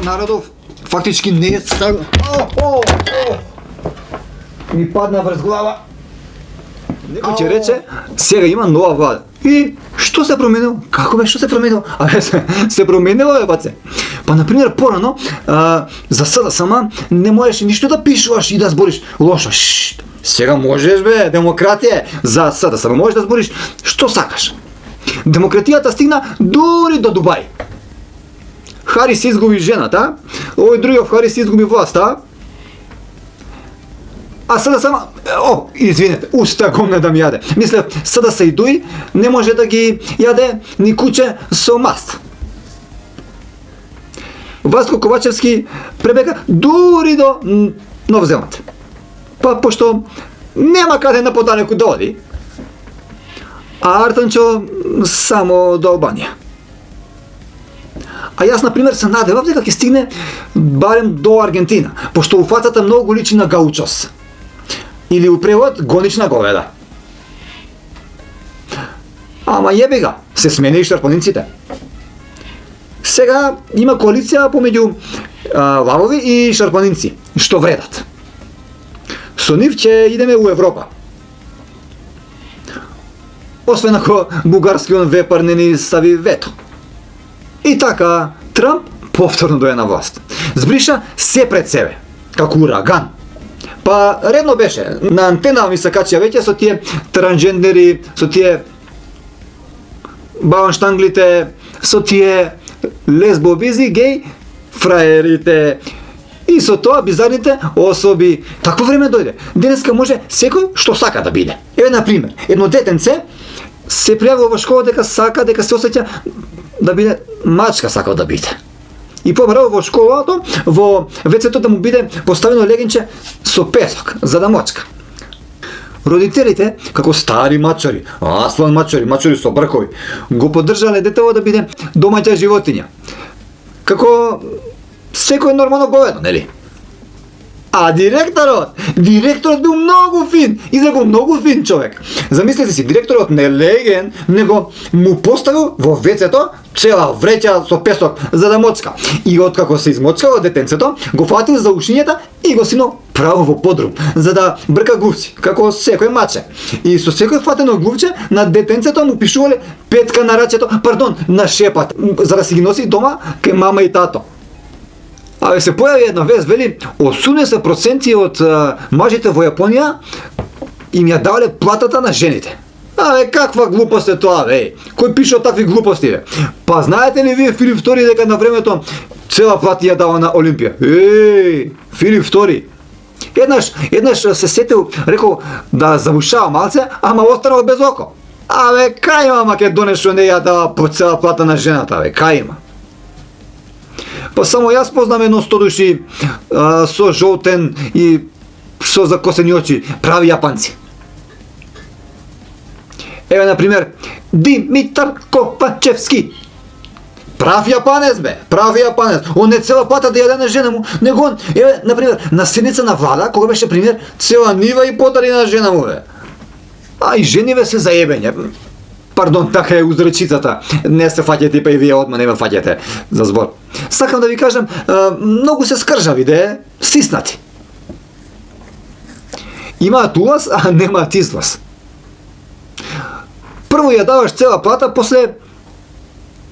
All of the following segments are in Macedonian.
Народов фактички не е стагнал. Ми падна врз глава. Некој ќе рече, сега има нова влада. И што се променило? Како бе, што се променило? Се променило бе, баце. Па, например, порано, за сада сама не можеш ништо да пишуваш и да збориш лошо. Сега можеш бе, демократија е. За сада сама можеш да збориш што сакаш. Демократијата стигна дури до Дубај. Харис изгуби жената, овој другиот Харис изгуби власта. А сада сама, извинете, уста гомна да ми јаде. Мислев, сада се и дуи, не може да ги јаде ни куче со маст. Васко Ковачевски пребега дури до Нов Зеланд. Па, пошто нема каде на подалеку да оди, а Артанчо само до Албанија. А јас, например, се надевав дека ќе стигне барем до Аргентина, пошто уфатата многу личи на гаучос. Или у превод гонична говеда. Ама јебега, се смени и шарпанинците. Сега има коалиција помеѓу лавови и шарпанинци, што вредат. Со нив ќе идеме у Европа. Освен ако бугарскиот вепар не ни стави вето. И така, Трамп повторно дое на власт. Збриша се пред себе, како ураган. Па редно беше, на антена ми се качија веќе со тие транжендери, со тие баунштанглите, со тие лесбобизи, гей, фраерите и со тоа бизарните особи. Такво време дојде. Денеска може секој што сака да биде. Еве, например, едно детенце се пријавило во школа дека сака, дека се осеќа да биде мачка, сакал да биде. И побрал во школото, во вецето да му биде поставено легенче со песок, за да мочка. Родителите, како стари мачори, аслан мачори со бркови, го поддржале детево да биде домаќа животиња. Како секој нормално говедо, нели? А директорот бил многу фин, изреко многу фин човек. Замислете си, директорот не леген, него му поставил во вецето цела вреќа со песок за да мочка. И откако се измочкало детенцето, го фатил за ушињата и го синал право во подрум, за да брка глувци, како секој маче. И со секој фатено глувче на детенцето му пишувале петка на рачето, на шепат, за да си ги носи дома кај мама и тато. Абе, се појави една вест, вели, 80% од мажите во Јапонија им ја давале платата на жените. Абе, каква глупост е тоа, бе? Кој пише такви глупости, бе? Па знаете ли вие Филип II дека на времето цела плата ја дава на Олимпија? Филип II. Еднаш се сетил, рекол да забушава малце, ама останал без око. Абе, кај има Македонија што не ја дава по цела плата на жената, бе? Кај има? Па само јас познам едно 100 души со жолтен и со закосени очи, прави јапанци. Еве, например, Димитар Ковачевски. Прав јапанец, бе, прав јапанец. Он не цела плата да јаде на жена му, него он, еве, например, на седница на влада, кога беше пример, цела нива и подари на жена му, бе. А и жениве се заебење. Пардон, така е узречицата. Не се фаќате, па и вие одма не ме фаќате за збор. Сакам да ви кажам, многу се скржави, де, стиснати. Имаат улаз, а немаат излаз. Прво ја даваш цела плата, после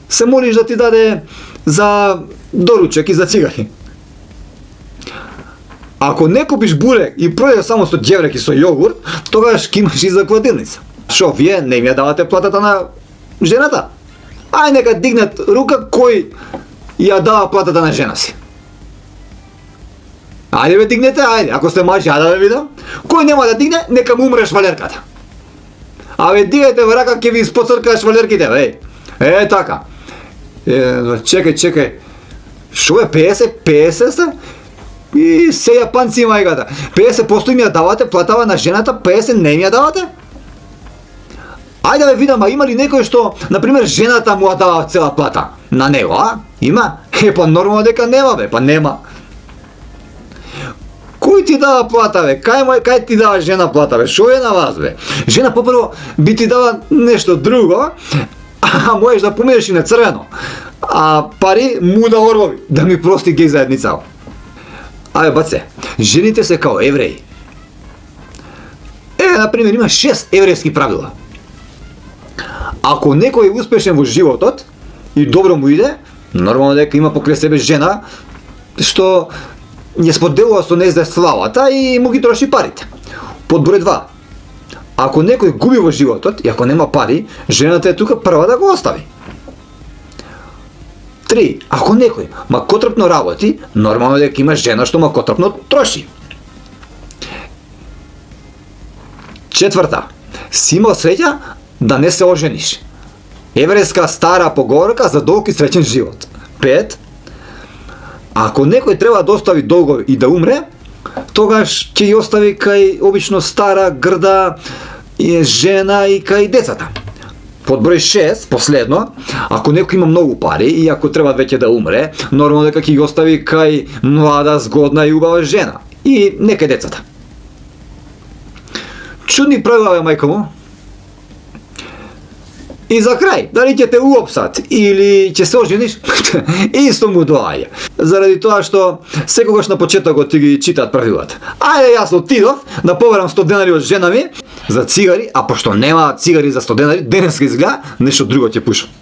се молиш да ти даде за доручек и за цигари. Ако не купиш бурек и пројдеш само со ѓеврек и со јогурт, тогаш ќе имаш и за кладилница. Шо, вие не ми ја давате платата на жената? Ај нека дигнат рука кој ја дава платата на жена си. Ајде бе, дигнете, ајде, ако сте мажи, ја да ве видам. Кој нема да дигне, нека му умре швалерката. Абе, дигайте во рака, ќе ви испоцркаш швалерките, бе. Така. Чекај. Шо е 50 сте? И се јапанци мајгата. 50% им ја давате платава на жената, 50 не им ја давате? Ајде да видам, а има ли некој што, например, жената му ја дава цела плата на него, а? Има? Па нормално дека нема, бе, па нема. Кој ти дава плата, бе? Кај ти дава жена плата, бе? Шо е на вас, бе? Жена попрво би ти дава нешто друго, а можеш да поминеш и на црвено. а пари муда орбови, да ми прости гей заедница. Абе, баце, жените се као евреи. Например, има 6 еврејски правила. Ако некој е успешен во животот и добро му иде, нормално дека има покрај себе жена што ја споделува со нејзда славата и му ги троши парите. Под број 2. Ако некој губи во животот и ако нема пари, жената е тука прва да го остави. 3. Ако некој макотрпно работи, нормално дека има жена што макотрпно троши. 4. Си имал среќа да не се ожениш. Еврејска стара поговорка за долг и среќен живот. 5. Ако некој треба да остави долгови и да умре, тогаш ќе ги остави кај обично стара, грда жена и кај децата. Под број 6, последно, ако некој има многу пари и ако треба веќе да умре, нормално дека ќе ги остави кај млада, згодна и убава жена и не кај децата. Чудни правила, мајка му. И за крај, дали ќе те уопсат или ќе се ожениш, исто му доаѓа. Заради тоа што секогаш на почетокот ти ги читаат правилата. Ајде, јас отидов да поберам 100 денари од жена ми за цигари, а пошто нема цигари за 100 денари, денеска изгледа нешто друго ќе пушам.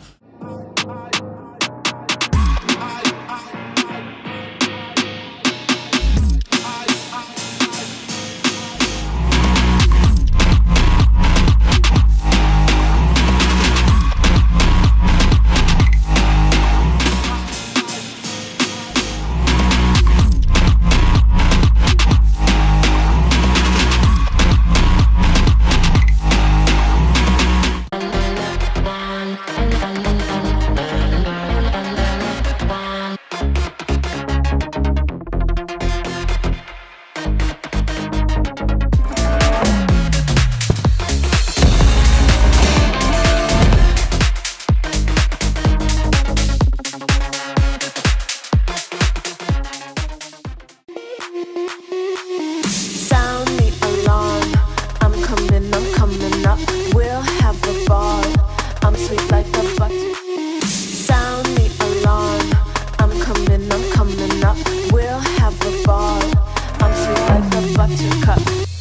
We'll have a ball. I'm sweet like a buttercup.